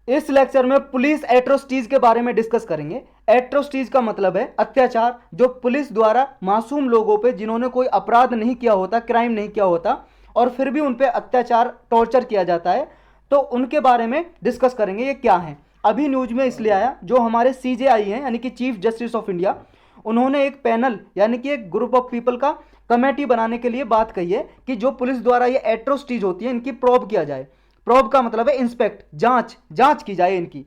इस लेक्चर में police atrocities के बारे में डिस्कस करेंगे। एट्रोसिटीज का मतलब है अत्याचार जो पुलिस द्वारा मासूम लोगों पे, जिन्होंने कोई अपराध नहीं किया होता, क्राइम नहीं किया होता, और फिर भी उन पे अत्याचार, टॉर्चर किया जाता है, तो उनके बारे में डिस्कस करेंगे ये क्या है। अभी न्यूज में इसलिए आया, जो हमारे सीजेआई हैं यानी कि चीफ जस्टिस ऑफ इंडिया, उन्होंने एक पैनल यानी कि एक ग्रुप ऑफ पीपल का कमेटी बनाने के लिए बात कही है कि जो पुलिस द्वारा ये एट्रोसिटीज होती है इनकी प्रोब किया जाए। प्रोब का मतलब है इंस्पेक्ट, जांच, जांच की जाए इनकी।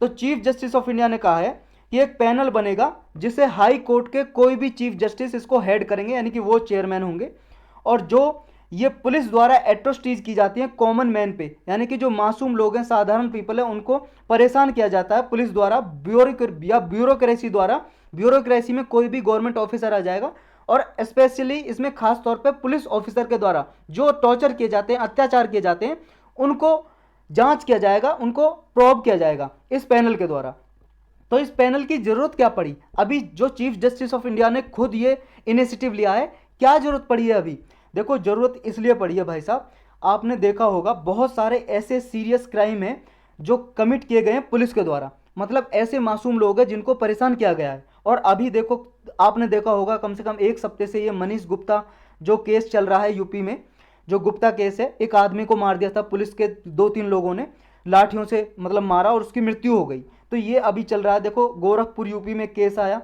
तो चीफ जस्टिस ऑफ इंडिया ने कहा है कि एक पैनल बनेगा जिसे हाई कोर्ट के कोई भी चीफ जस्टिस इसको हेड करेंगे, यानी कि वो चेयरमैन होंगे। और जो ये पुलिस द्वारा एट्रोसिटीज की जाती है कॉमन मैन पे, यानी कि जो मासूम लोग हैं, साधारण पीपल है, उनको परेशान किया जाता है पुलिस द्वारा, ब्यूरोक्रेसी द्वारा। ब्यूरोक्रेसी में कोई भी गवर्नमेंट ऑफिसर आ जाएगा, और स्पेशली इसमें खास तौर पे पुलिस ऑफिसर के द्वारा जो टॉर्चर किए जाते हैं, अत्याचार किए जाते हैं, उनको जांच किया जाएगा, उनको प्रोब किया जाएगा इस पैनल के द्वारा। तो इस पैनल की जरूरत क्या पड़ी? अभी जो चीफ जस्टिस ऑफ इंडिया ने खुद ये इनिशिएटिव लिया है, क्या जरूरत पड़ी है अभी? देखो, जरूरत इसलिए पड़ी है भाई साहब, आपने देखा होगा बहुत सारे ऐसे सीरियस क्राइम हैं जो कमिट किए गए हैं पुलिस के द्वारा, मतलब ऐसे मासूम लोग हैं जिनको परेशान किया गया है। और अभी देखो, आपने देखा होगा कम से कम एक हफ्ते से ये मनीष गुप्ता जो केस चल रहा है यूपी में, जो गुप्ता केस है, एक आदमी को मार दिया था पुलिस के 2-3 लोगों ने, लाठियों से मतलब मारा और उसकी मृत्यु हो गई। तो ये अभी चल रहा है। देखो, गोरखपुर यूपी में केस आया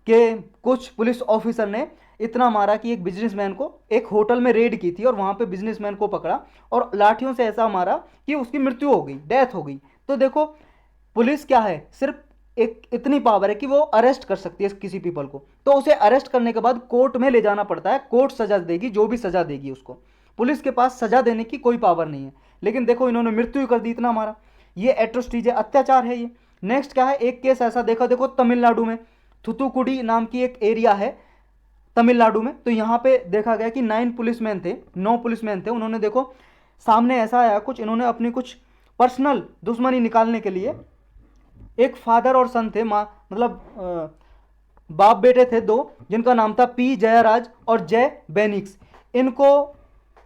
कि कुछ पुलिस ऑफिसर ने इतना मारा कि एक बिजनेसमैन को, एक होटल में रेड की थी और वहां पे बिजनेसमैन को पकड़ा और लाठियों से ऐसा मारा कि उसकी मृत्यु हो गई, डेथ हो गई। तो देखो, पुलिस क्या है, सिर्फ एक इतनी पावर है कि वो अरेस्ट कर सकती है किसी पीपल को, तो उसे अरेस्ट करने के बाद कोर्ट में ले जाना पड़ता है, कोर्ट सजा देगी, जो भी सजा देगी उसको। पुलिस के पास सजा देने की कोई पावर नहीं है। लेकिन देखो, इन्होंने मृत्यु कर दी, इतना मारा। ये एट्रोसिटीज है, अत्याचार है ये। नेक्स्ट क्या है, एक केस ऐसा देखा, देखो तमिलनाडु में थुतुकुडी नाम की एक एरिया है तमिलनाडु में। तो यहाँ पे देखा गया कि 9 पुलिसमैन थे। उन्होंने देखो, सामने ऐसा आया कुछ, इन्होंने अपनी कुछ पर्सनल दुश्मनी निकालने के लिए, एक फादर और सन थे, माँ मतलब बाप बेटे थे दो, जिनका नाम था पी जयराज और जय बेनिक्स। इनको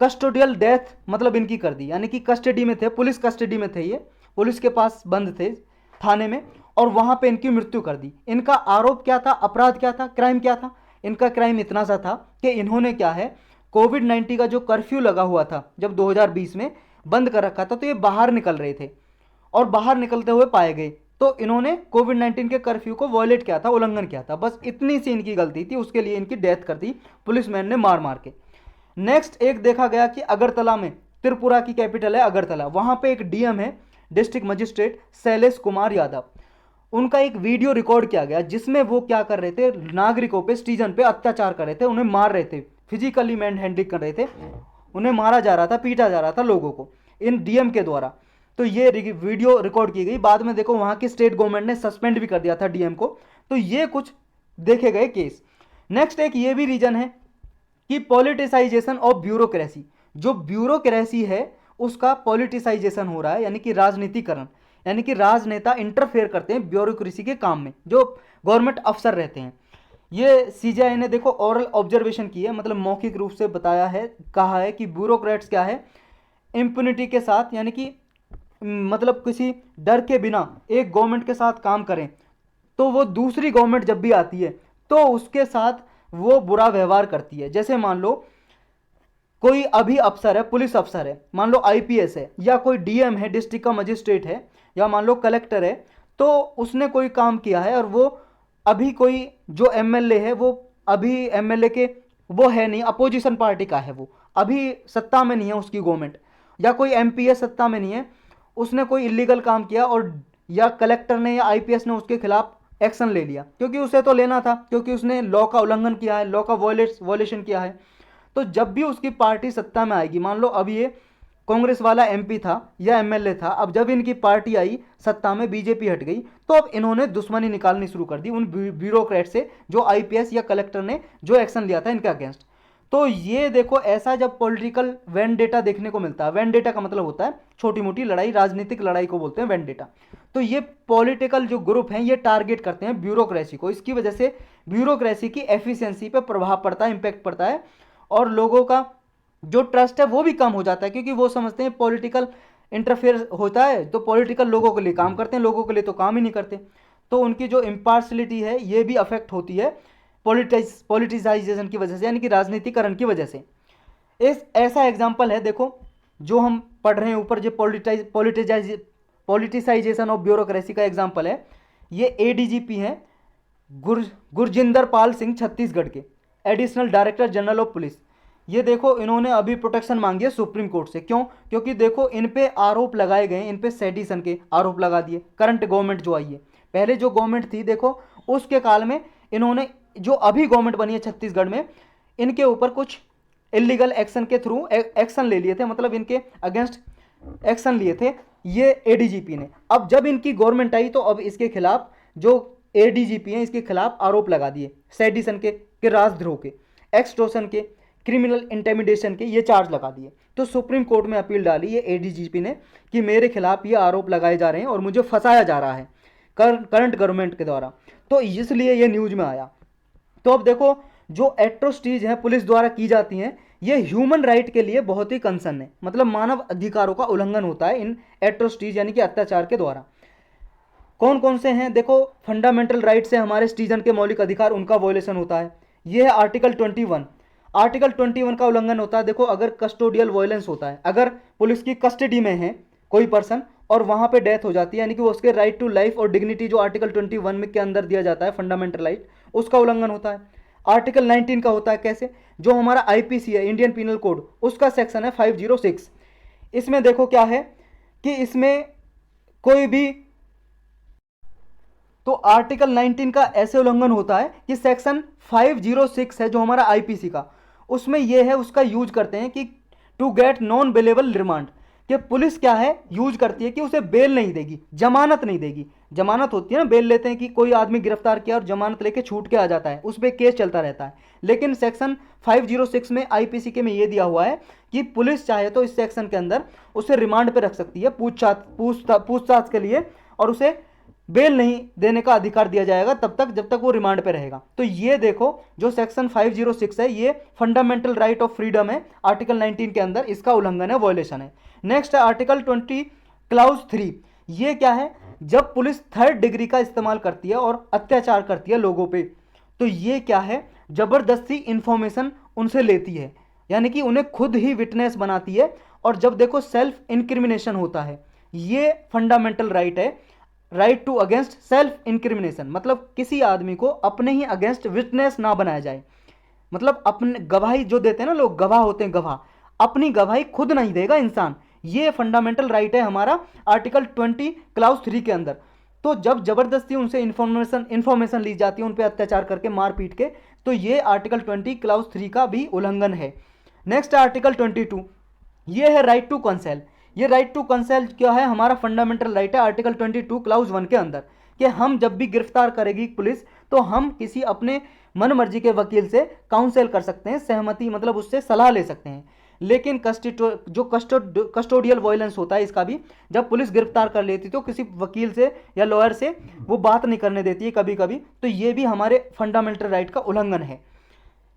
कस्टोडियल डेथ मतलब इनकी कर दी, यानी कि कस्टडी में थे, पुलिस कस्टडी में थे, ये पुलिस के पास बंद थे थाने में, और वहां पे इनकी मृत्यु कर दी। इनका आरोप क्या था, अपराध क्या था, क्राइम क्या था? इनका क्राइम इतना सा था कि इन्होंने क्या है, कोविड-19 का जो कर्फ्यू लगा हुआ था जब 2020 में बंद कर रखा था, तो ये बाहर निकल रहे थे और बाहर निकलते हुए पाए गए। तो इन्होंने कोविड-19 के कर्फ्यू को वॉयलेट किया था, उल्लंघन किया था, बस इतनी सी इनकी गलती थी, उसके लिए इनकी डेथ कर दी पुलिसमैन ने मार मार के। नेक्स्ट एक देखा गया कि अगरतला में, त्रिपुरा की कैपिटल है अगरतला, वहां पे एक डीएम है, डिस्ट्रिक्ट मजिस्ट्रेट शैलेश कुमार यादव। उनका एक वीडियो रिकॉर्ड किया गया जिसमें वो क्या कर रहे थे, नागरिकों पे, सिटीजन पे अत्याचार कर रहे थे, उन्हें मार रहे थे, फिजिकली मैन हैंडलिंग कर रहे थे, उन्हें मारा जा रहा था, पीटा जा रहा था लोगों को इन डीएम के द्वारा। तो ये वीडियो रिकॉर्ड की गई, बाद में देखो वहां की स्टेट गवर्नमेंट ने सस्पेंड भी कर दिया था डीएम को। तो ये कुछ देखे गए केस। नेक्स्ट एक ये भी रीजन है कि पॉलिटिसाइजेशन ऑफ ब्यूरोक्रेसी, जो ब्यूरोक्रेसी है उसका पॉलिटिसाइजेशन हो रहा है, यानी कि राजनीतिकरण, यानी कि राजनेता इंटरफेयर करते हैं ब्यूरोक्रेसी के काम में, जो गवर्नमेंट अफसर रहते हैं। ये सीजीआई ने देखो ओरल ऑब्जर्वेशन की है, मतलब मौखिक रूप से बताया है, कहा है कि ब्यूरोक्रेट्स क्या है, इम्पुनिटी के साथ, यानी कि मतलब किसी डर के बिना एक गवर्नमेंट के साथ काम करें, तो वो दूसरी गवर्नमेंट जब भी आती है तो उसके साथ वो बुरा व्यवहार करती है। जैसे मान लो कोई अभी अफसर है, पुलिस अफसर है, मान लो आईपीएस है, या कोई डीएम है, डिस्ट्रिक्ट का मजिस्ट्रेट है, या मान लो कलेक्टर है, तो उसने कोई काम किया है और वो अभी कोई जो एमएलए है, वो अभी एमएलए के वो है नहीं, अपोजिशन पार्टी का है, वो अभी सत्ता में नहीं है उसकी गवर्नमेंट, या कोई एमपी है सत्ता में नहीं है, उसने कोई इलीगल काम किया और या कलेक्टर ने या आईपीएस ने उसके खिलाफ एक्शन ले लिया, क्योंकि उसे तो लेना था, क्योंकि उसने लॉ का उल्लंघन किया है, लॉ का वॉयलेशन किया है। तो जब भी उसकी पार्टी सत्ता में आएगी, मान लो अब ये कांग्रेस वाला एमपी था या एमएलए था, अब जब इनकी पार्टी आई सत्ता में, बीजेपी हट गई, तो अब इन्होंने दुश्मनी निकालनी शुरू कर दी उन ब्यूरोक्रेट से जो आईपीएस या कलेक्टर ने जो एक्शन लिया था इनके अगेंस्ट। तो ये देखो, ऐसा जब पॉलिटिकल वेंडेटा देखने को मिलता है, वेंडेटा का मतलब होता है छोटी मोटी लड़ाई, राजनीतिक लड़ाई को बोलते हैं वेंडेटा। तो ये पॉलिटिकल जो ग्रुप हैं ये टारगेट करते हैं ब्यूरोक्रेसी को, इसकी वजह से ब्यूरोक्रेसी की एफिशिएंसी पे प्रभाव पड़ता है, इंपैक्ट पड़ता है, और लोगों का जो ट्रस्ट है वो भी कम हो जाता है, क्योंकि वो समझते हैं पॉलिटिकल इंटरफेयर होता है तो पॉलिटिकल लोगों के लिए काम करते हैं, लोगों के लिए तो काम ही नहीं करते। तो उनकी जो इम्पार्शलिटी है ये भी अफेक्ट होती है पॉलिटिसाइजेशन की वजह से, यानी कि राजनीतिकरण की वजह से। इस ऐसा एग्जाम्पल है, देखो जो हम पढ़ रहे हैं ऊपर, जो पॉलिटिसाइजेशन ऑफ ब्यूरोक्रेसी का एग्जाम्पल है। ये एडीजीपी हैं गुरजिंदर पाल सिंह, छत्तीसगढ़ के additional director general of police. ये देखो इन्होंने अभी प्रोटेक्शन मांगी है सुप्रीम कोर्ट से। क्यों? क्योंकि देखो इन पे आरोप लगाए गए, इन पे सेडिशन के आरोप लगा दिए करंट गवर्नमेंट जो आई है। पहले जो गवर्नमेंट थी देखो उसके काल में इन्होंने, जो अभी गवर्नमेंट बनी है छत्तीसगढ़ में, इनके ऊपर कुछ इलीगल एक्शन के थ्रू एक्शन ले लिए थे, मतलब इनके अगेंस्ट एक्शन लिए थे ये एडीजीपी ने। अब जब इनकी गवर्नमेंट आई तो अब इसके खिलाफ जो एडीजीपी हैं इसके खिलाफ आरोप लगा दिए सेडिशन के राजद्रोह के, एक्सटॉर्शन के, क्रिमिनल इंटेमिडेशन के, ये चार्ज लगा दिए। तो सुप्रीम कोर्ट में अपील डाली ये एडीजीपी ने कि मेरे खिलाफ ये आरोप लगाए जा रहे हैं और मुझे फंसाया जा रहा है करंट गवर्नमेंट के द्वारा, तो इसलिए ये न्यूज में आया। तो अब देखो जो एट्रोसिटीज हैं पुलिस द्वारा की जाती हैं ये ह्यूमन राइट के लिए बहुत ही कंसर्न है, मतलब मानव अधिकारों का उल्लंघन होता है इन एट्रोसिटीज यानी कि अत्याचार के द्वारा। कौन कौन से हैं? देखो फंडामेंटल राइट से हमारे सिटीजन के मौलिक अधिकार, उनका वॉयलेशन होता है। ये है आर्टिकल 21। आर्टिकल 21 का उल्लंघन होता है, देखो अगर कस्टोडियल वायलेंस होता है, अगर पुलिस की कस्टडी में है कोई पर्सन और वहां पे डेथ हो जाती है, यानी कि वो उसके राइट टू लाइफ और डिग्निटी जो आर्टिकल 21 में के अंदर दिया जाता है फंडामेंटल राइट, उसका उल्लंघन होता है। आर्टिकल 19 का होता है कैसे? जो हमारा आईपीसी है, इंडियन पीनल कोड, उसका सेक्शन है 506। इसमें देखो क्या है कि इसमें कोई भी, तो आर्टिकल 19 का ऐसे उल्लंघन होता है कि सेक्शन 506 है जो हमारा आईपीसी का, उसमें यह है, उसका यूज करते हैं कि to get non bailable remand, कि पुलिस क्या है यूज करती है कि उसे बेल नहीं देगी, जमानत नहीं देगी। जमानत होती है ना, बेल लेते हैं कि कोई आदमी गिरफ्तार किया और जमानत लेके छूट के आ जाता है, उस पर केस चलता रहता है। लेकिन सेक्शन 506 में आईपीसी के में ये दिया हुआ है कि पुलिस चाहे तो इस सेक्शन के अंदर उसे रिमांड पे रख सकती है पूछताछ के लिए, और उसे बेल नहीं देने का अधिकार दिया जाएगा तब तक जब तक वो रिमांड पे रहेगा। तो ये देखो जो सेक्शन 506 है ये फंडामेंटल राइट ऑफ फ्रीडम है आर्टिकल 19 के अंदर, इसका उल्लंघन है, वॉयलेशन है। नेक्स्ट है आर्टिकल 20 क्लाउज 3। ये क्या है? जब पुलिस थर्ड डिग्री का इस्तेमाल करती है और अत्याचार करती है लोगों पे, तो ये क्या है? जबरदस्ती इंफॉर्मेशन उनसे लेती है, यानी कि उन्हें खुद ही विटनेस बनाती है। और जब देखो सेल्फ इंक्रिमिनेशन होता है, ये फंडामेंटल राइट है, right to against self incrimination, मतलब किसी आदमी को अपने ही अगेंस्ट विटनेस ना बनाया जाए, मतलब अपने गवाही जो देते हैं ना लोग, गवाह होते हैं, गवाह अपनी गवाही खुद नहीं देगा इंसान। ये फंडामेंटल राइट है हमारा आर्टिकल 20 क्लाउज 3 के अंदर। तो जब जबरदस्ती उनसे इंफॉर्मेशन ली जाती है, उन पर अत्याचार करके मार पीट के, तो ये आर्टिकल 20 क्लाउज 3 का भी उल्लंघन है। नेक्स्ट आर्टिकल 22, ये है राइट टू कंसेल। ये राइट टू कंसेल क्या है? हमारा फंडामेंटल राइट है आर्टिकल 22 क्लाउज 1 के अंदर, कि हम जब भी गिरफ्तार करेगी पुलिस तो हम किसी अपने मन मर्जी के वकील से काउंसिल कर सकते हैं, सहमति मतलब उससे सलाह ले सकते हैं। लेकिन कस्टोडियल वायलेंस होता है इसका भी, जब पुलिस गिरफ्तार कर लेती तो किसी वकील से या लॉयर से वो बात नहीं करने देती है कभी कभी, तो ये भी हमारे फंडामेंटल राइट का उल्लंघन है।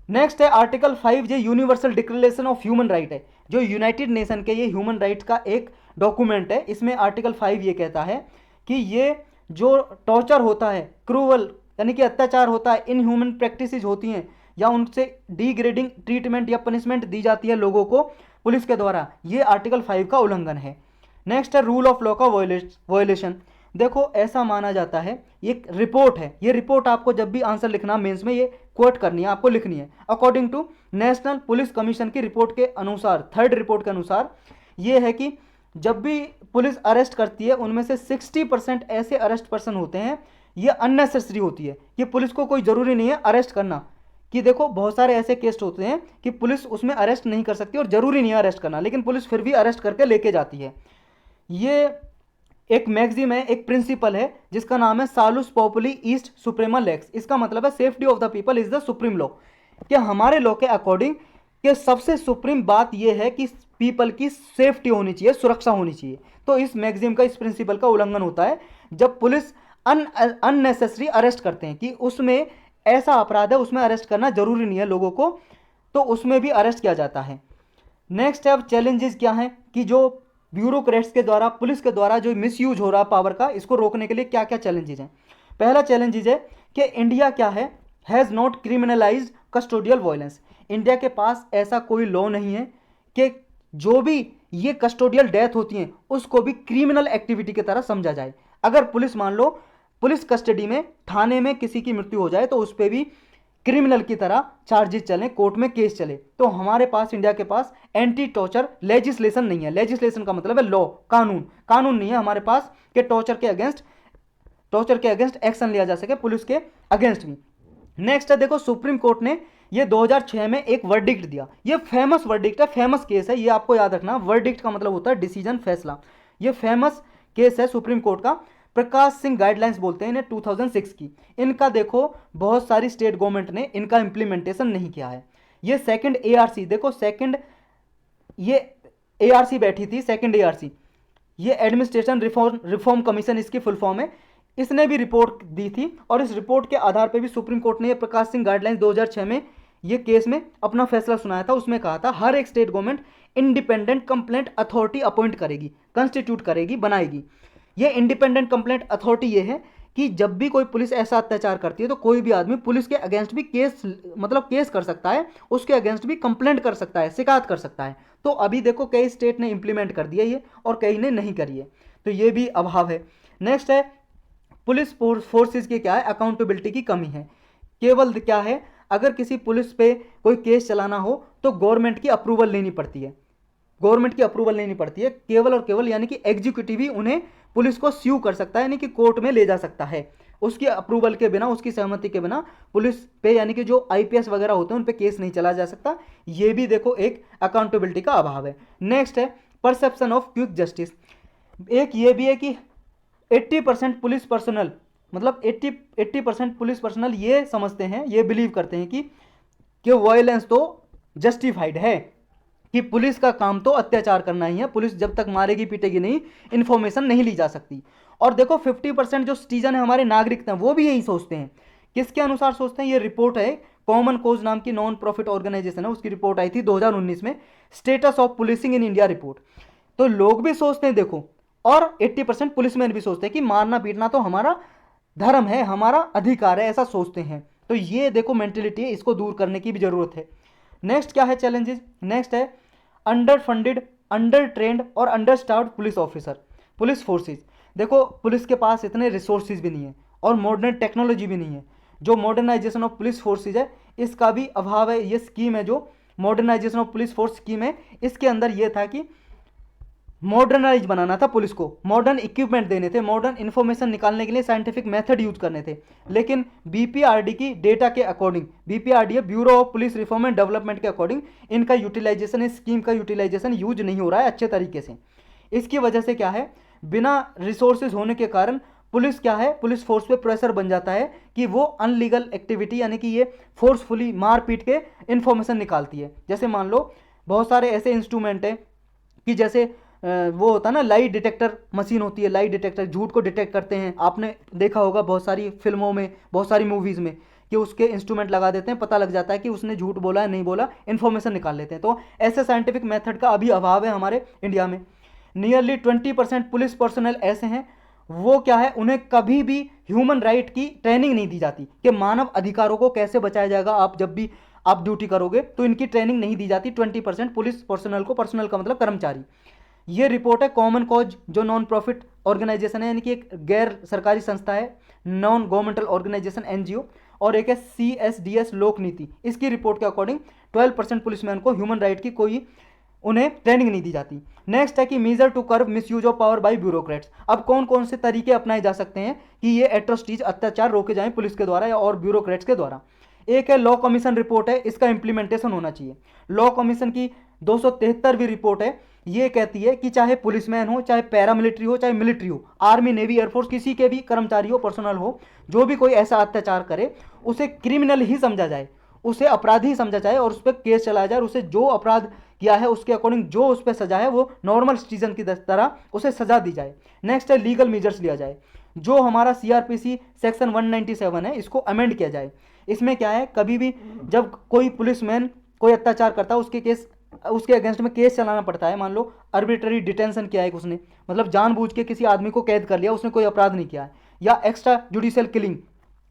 नेक्स्ट है आर्टिकल 5, ये universal declaration of human right है, जो यूनाइटेड नेशन के ये ह्यूमन राइट्स का एक डॉक्यूमेंट है। इसमें आर्टिकल 5 ये कहता है कि ये जो टॉर्चर होता है, क्रूवल यानी कि अत्याचार होता है, इन ह्यूमन प्रैक्टिसेस होती हैं या उनसे डिग्रेडिंग ट्रीटमेंट या पनिशमेंट दी जाती है लोगों को पुलिस के द्वारा, ये आर्टिकल 5 का उल्लंघन है। नेक्स्ट है रूल ऑफ लॉ का वायलेशन। देखो ऐसा माना जाता है, ये रिपोर्ट है, ये रिपोर्ट आपको जब भी आंसर लिखना मेंस में ये कोट करनी है, आपको लिखनी है। According to national police commission की रिपोर्ट के अनुसार, थर्ड रिपोर्ट के अनुसार ये है कि जब भी पुलिस अरेस्ट करती है उनमें से 60% ऐसे अरेस्ट पर्सन होते हैं, ये अननेसेसरी होती है, कि पुलिस को कोई ज़रूरी नहीं है अरेस्ट करना, कि देखो बहुत सारे ऐसे केस होते हैं कि पुलिस उसमें अरेस्ट नहीं कर सकती और ज़रूरी नहीं है अरेस्ट करना, लेकिन पुलिस फिर भी अरेस्ट करके लेके जाती है। ये एक मैगजीम है, एक प्रिंसिपल है जिसका नाम है सालुस पॉपुली ईस्ट सुप्रीमा लेक्स। इसका मतलब है safety of the people is the supreme law, कि हमारे लॉ के अकॉर्डिंग कि सबसे सुप्रीम बात यह है कि पीपल की सेफ्टी होनी चाहिए, सुरक्षा होनी चाहिए। तो इस मैगजीम का, इस प्रिंसिपल का उल्लंघन होता है जब पुलिस अननेसेसरी अरेस्ट करते हैं, कि उसमें ऐसा अपराध है उसमें अरेस्ट करना जरूरी नहीं है लोगों को, तो उसमें भी अरेस्ट किया जाता है। नेक्स्ट है अब चैलेंजेस क्या हैं, कि जो ब्यूरोक्रेट्स के द्वारा, पुलिस के द्वारा जो मिसयूज हो रहा पावर का, इसको रोकने के लिए क्या क्या चैलेंजेज हैं। पहला चैलेंजेज है कि इंडिया क्या है, has not criminalised custodial violence. India के पास ऐसा कोई लॉ नहीं है कि जो भी ये कस्टोडियल डेथ होती हैं उसको भी क्रिमिनल एक्टिविटी की तरह समझा जाए। अगर पुलिस, मान लो पुलिस कस्टडी में थाने में किसी की मृत्यु हो जाए तो उस पर भी क्रिमिनल की तरह चार्जेस चलें, कोर्ट में केस चले। तो हमारे पास, इंडिया के पास एंटी टॉर्चर लेजिस्लेशन नहीं है। लेजिस्लेशन का मतलब है लॉ, कानून। कानून नहीं है हमारे पास कि टॉर्चर के अगेंस्ट एक्शन लिया जा सके पुलिस के अगेंस्ट भी। नेक्स्ट है, देखो सुप्रीम कोर्ट ने ये 2006 में एक वर्डिक्ट दिया। ये फेमस वर्डिक्ट है, फेमस केस है, ये आपको याद रखना। वर्डिक्ट का मतलब होता है डिसीजन, फैसला। ये फेमस केस है सुप्रीम कोर्ट का। प्रकाश सिंह गाइडलाइंस बोलते हैं इन्हें, 2006 की। इनका देखो बहुत सारी स्टेट गवर्नमेंट ने इनका इंप्लीमेंटेशन नहीं किया है। ये सेकंड एआरसी, देखो सेकंड ये एआरसी बैठी थी, सेकंड एआरसी, ये एडमिनिस्ट्रेशन रिफॉर्म कमीशन इसकी फुल फॉर्म है। इसने भी रिपोर्ट दी थी और इस रिपोर्ट के आधार पर भी सुप्रीम कोर्ट ने ये प्रकाश सिंह गाइडलाइंस 2006 में ये केस में अपना फैसला सुनाया था। उसमें कहा था हर एक state government independent complaint authority appoint करेगी, कंस्टिट्यूट करेगी, बनाएगी। ये इंडिपेंडेंट कंप्लेंट अथॉरिटी ये है कि जब भी कोई पुलिस ऐसा अत्याचार करती है तो कोई भी आदमी पुलिस के अगेंस्ट भी केस कर सकता है, उसके अगेंस्ट भी कंप्लेंट कर सकता है, शिकायत कर सकता है। तो अभी देखो कई स्टेट ने इंप्लीमेंट कर दिया ये और कई ने नहीं करी है, तो ये भी अभाव है। नेक्स्ट है, पुलिस फोर्सेस की क्या है, अकाउंटेबिलिटी की कमी है। केवल क्या है, अगर किसी पुलिस पे कोई केस चलाना हो तो गवर्नमेंट की अप्रूवल लेनी पड़ती है, केवल और केवल, यानी कि एग्जीक्यूटिव ही उन्हें पुलिस को स्यू कर सकता है, यानी कि कोर्ट में ले जा सकता है। उसकी अप्रूवल के बिना, उसकी सहमति के बिना पुलिस पे, यानी कि जो आईपीएस वगैरह होते हैं उन पे केस नहीं चला जा सकता। ये भी देखो एक अकाउंटेबिलिटी का अभाव है। नेक्स्ट है, परसेप्शन ऑफ क्विक जस्टिस। एक ये भी है कि 80% पुलिस पर्सनल, मतलब 80% पुलिस पर्सनल ये समझते हैं, ये बिलीव करते हैं कि वायलेंस तो जस्टिफाइड है, कि पुलिस का काम तो अत्याचार करना ही है, पुलिस जब तक मारेगी पीटेगी नहीं, इंफॉर्मेशन नहीं ली जा सकती। और देखो 50% जो सिटीजन है, हमारे नागरिक हैं, वो भी यही सोचते हैं। किसके अनुसार सोचते हैं, ये रिपोर्ट है, कॉमन कोज नाम की नॉन प्रॉफिट ऑर्गेनाइजेशन है, उसकी रिपोर्ट आई थी 2019 में, status of policing in India report. तो लोग भी सोचते हैं देखो, और 80% पुलिसमैन भी सोचते हैं कि मारना पीटना तो हमारा धर्म है, हमारा अधिकार है, ऐसा सोचते हैं। तो ये देखो मेंटेलिटी है, इसको दूर करने की भी जरूरत है। नेक्स्ट क्या है चैलेंजेस, नेक्स्ट है अंडर फंडेड, अंडर ट्रेंड और under staffed police officer, police forces. देखो पुलिस के पास इतने रिसोर्सेज भी नहीं है और मॉडर्न टेक्नोलॉजी भी नहीं है। जो मॉडर्नाइजेशन ऑफ पुलिस फोर्सेज है इसका भी अभाव है। ये स्कीम है जो modernisation of police force scheme है, इसके अंदर ये था कि मॉडर्नाइज बनाना था पुलिस को, मॉडर्न इक्विपमेंट देने थे, मॉडर्न इन्फॉर्मेशन निकालने के लिए साइंटिफिक मेथड यूज करने थे। लेकिन बीपीआरडी की डेटा के according, BPRD bureau of police reform and development के अकॉर्डिंग, इनका यूटिलाइजेशन, इस स्कीम का यूटिलाइजेशन यूज नहीं हो रहा है अच्छे तरीके से। इसकी वजह से क्या है, बिना रिसोर्सेज होने के कारण पुलिस क्या है, पुलिस फोर्स पे प्रेशर बन जाता है कि वो अनलीगल एक्टिविटी, यानी कि ये फोर्सफुली मार पीट के इन्फॉर्मेशन निकालती है। जैसे मान लो बहुत सारे ऐसे इंस्ट्रूमेंट हैं कि जैसे वो होता है ना, लाई डिटेक्टर मशीन होती है, लाई डिटेक्टर झूठ को डिटेक्ट करते हैं। आपने देखा होगा बहुत सारी फिल्मों में, बहुत सारी मूवीज़ में, कि उसके इंस्ट्रूमेंट लगा देते हैं, पता लग जाता है कि उसने झूठ बोला है नहीं बोला, इन्फॉर्मेशन निकाल लेते हैं। तो ऐसे साइंटिफिक मेथड का अभी अभाव है हमारे इंडिया में। नियरली 20% पुलिस पर्सनल ऐसे हैं, वो क्या है, उन्हें कभी भी ह्यूमन राइट की ट्रेनिंग नहीं दी जाती कि मानव अधिकारों को कैसे बचाया जाएगा। आप जब भी आप ड्यूटी करोगे तो इनकी ट्रेनिंग नहीं दी जाती 20% पुलिस पर्सनल को। पर्सनल का मतलब कर्मचारी। ये रिपोर्ट है कॉमन कॉज, जो नॉन प्रॉफिट ऑर्गेनाइजेशन है, यानी कि एक गैर सरकारी संस्था है, नॉन गवर्नमेंटल ऑर्गेनाइजेशन एनजीओ, और एक है CSDS लोक नीति। इसकी रिपोर्ट के अकॉर्डिंग 12% पुलिसमैन को ह्यूमन राइट की कोई उन्हें ट्रेनिंग नहीं दी जाती। नेक्स्ट है कि measure to curb misuse of power by bureaucrats. अब कौन कौन से तरीके अपनाए जा सकते हैं कि ये एट्रोसिटीज, अत्याचार रोके जाएं पुलिस के द्वारा या और ब्यूरोक्रेट्स के द्वारा। एक है लॉ कमीशन रिपोर्ट है, इसका इंप्लीमेंटेशन होना चाहिए। लॉ कमीशन की 273वीं रिपोर्ट है, ये कहती है कि चाहे पुलिसमैन हो, चाहे पैरामिलिट्री हो, चाहे मिलिट्री हो, आर्मी नेवी एयरफोर्स, किसी के भी कर्मचारी हो, पर्सनल हो, जो भी कोई ऐसा अत्याचार करे उसे क्रिमिनल ही समझा जाए, उसे अपराधी समझा जाए और उस पर केस चलाया जाए। और उसे जो अपराध किया है उसके अकॉर्डिंग जो उस पर सजा है वो नॉर्मल सिटीजन की तरह उसे सजा दी जाए। नेक्स्ट है लीगल मेजर्स लिया जाए। जो हमारा CRPC सेक्शन 197 है इसको अमेंड किया जाए। इसमें क्या है, कभी भी जब कोई पुलिसमैन कोई अत्याचार करता है, उसके केस उसके अगेंस्ट में केस चलाना पड़ता है। मान लो आर्बिट्ररी डिटेंशन किया है उसने, मतलब जानबूझ के किसी आदमी को कैद कर लिया, उसने कोई अपराध नहीं किया है, या एक्स्ट्रा जुडिशियल किलिंग,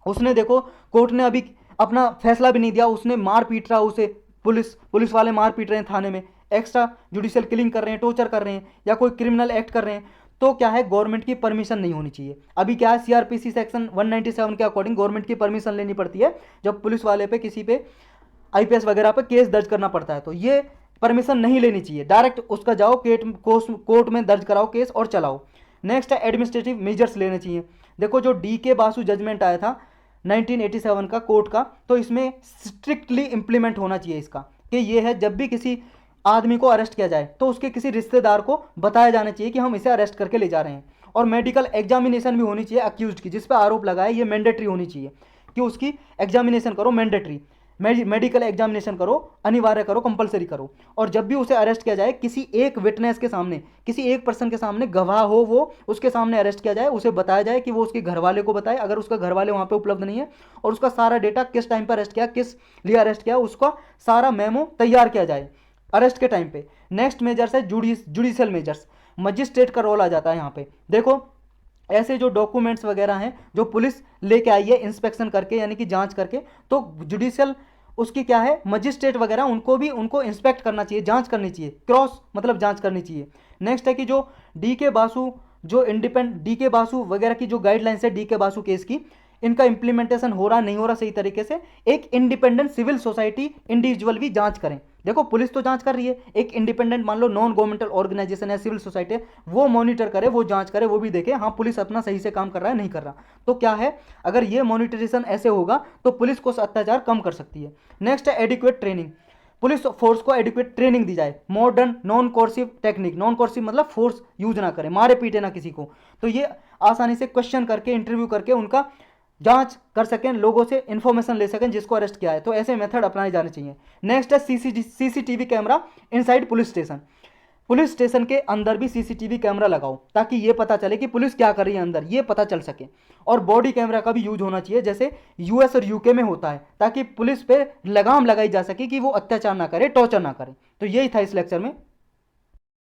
उसने देखो कोर्ट ने अभी अपना फैसला भी नहीं दिया, उसने मार पीट रहा उसे, पुलिस वाले मार पीट रहे हैं थाने में, एक्स्ट्रा जुडिशियल किलिंग कर रहे हैं, टॉर्चर कर रहे हैं, या कोई क्रिमिनल एक्ट कर रहे हैं, तो क्या है गवर्नमेंट की परमिशन नहीं होनी चाहिए। अभी क्या है सीआरपीसी सेक्शन 197 के अकॉर्डिंग गवर्नमेंट की परमिशन लेनी पड़ती है जब पुलिस वाले पे किसी पे आईपीएस वगैरह पे केस दर्ज करना पड़ता है, तो ये परमिशन नहीं लेनी चाहिए, डायरेक्ट उसका जाओ कोर्ट में दर्ज कराओ केस और चलाओ। नेक्स्ट है एडमिनिस्ट्रेटिव मेजर्स लेने चाहिए। देखो जो डी के बासु जजमेंट आया था 1987 का कोर्ट का, तो इसमें स्ट्रिक्टली इंप्लीमेंट होना चाहिए इसका, कि ये है जब भी किसी आदमी को अरेस्ट किया जाए तो उसके किसी रिश्तेदार को बताया जाना चाहिए कि हम इसे अरेस्ट करके ले जा रहे हैं। और मेडिकल एग्जामिनेशन भी होनी चाहिए अक्यूज्ड की, जिस पर आरोप लगाए, ये मैंडेटरी होनी चाहिए कि उसकी एग्जामिनेशन करो, मैंडेटरी मेडिकल एग्जामिनेशन करो, अनिवार्य करो, कंपलसरी करो। और जब भी उसे अरेस्ट किया जाए किसी एक विटनेस के सामने, किसी एक पर्सन के सामने, गवाह हो वो, उसके सामने अरेस्ट किया जाए, उसे बताया जाए कि वो उसके घर वाले को बताए, अगर उसका घर वाले वहाँ पे उपलब्ध नहीं है, और उसका सारा डेटा किस टाइम पर अरेस्ट किया, किस लिए अरेस्ट किया, उसका सारा मेमो तैयार किया जाए अरेस्ट के टाइम पे। नेक्स्ट मेजर्स है जुडिशियल मेजर्स, मजिस्ट्रेट का रोल आ जाता है यहाँ पे। देखो ऐसे जो डॉक्यूमेंट्स वगैरह हैं जो पुलिस लेके आई है इंस्पेक्शन करके, यानी कि जांच करके, तो जुडिशियल उसकी क्या है मजिस्ट्रेट वगैरह उनको इंस्पेक्ट करना चाहिए, जांच करनी चाहिए, क्रॉस मतलब जांच करनी चाहिए। नेक्स्ट है कि जो डी के बासु डी के बासु वगैरह की जो गाइडलाइंस है डी के बासु केस की, इनका इंप्लीमेंटेशन हो रहा नहीं हो रहा सही तरीके से, एक इंडिपेंडेंट सिविल सोसाइटी इंडिविजुअल भी जांच करें। देखो पुलिस तो जांच कर रही है, एक इंडिपेंडेंट मान लो नॉन गवर्नमेंटल ऑर्गेनाइजेशन है, सिविल सोसाइटी, वो मॉनिटर करे, वो जांच करे, वो भी देखे हाँ पुलिस अपना सही से काम कर रहा है नहीं कर रहा। तो क्या है अगर ये मॉनिटरेशन ऐसे होगा तो पुलिस को अत्याचार कम कर सकती है। नेक्स्ट है एडिक्वेट ट्रेनिंग, पुलिस फोर्स को एडिक्वेट ट्रेनिंग दी जाए, modern non coercive technique, non coercive मतलब फोर्स यूज ना करे, मारे पीटे ना किसी को, तो ये आसानी से क्वेश्चन करके इंटरव्यू करके उनका जांच कर सकें, लोगों से इंफॉर्मेशन ले सकें जिसको अरेस्ट किया है, तो ऐसे मेथड अपनाए जाने चाहिए। नेक्स्ट है CCTV camera inside police station के अंदर भी सीसीटीवी कैमरा लगाओ, ताकि ये पता चले कि पुलिस क्या कर रही है अंदर, ये पता चल सके। और बॉडी कैमरा का भी यूज होना चाहिए जैसे यूएस और यूके में होता है, ताकि पुलिस पे लगाम लगाई जा सके कि वो अत्याचार ना करे, टॉर्चर ना करे। तो यही था इस लेक्चर में।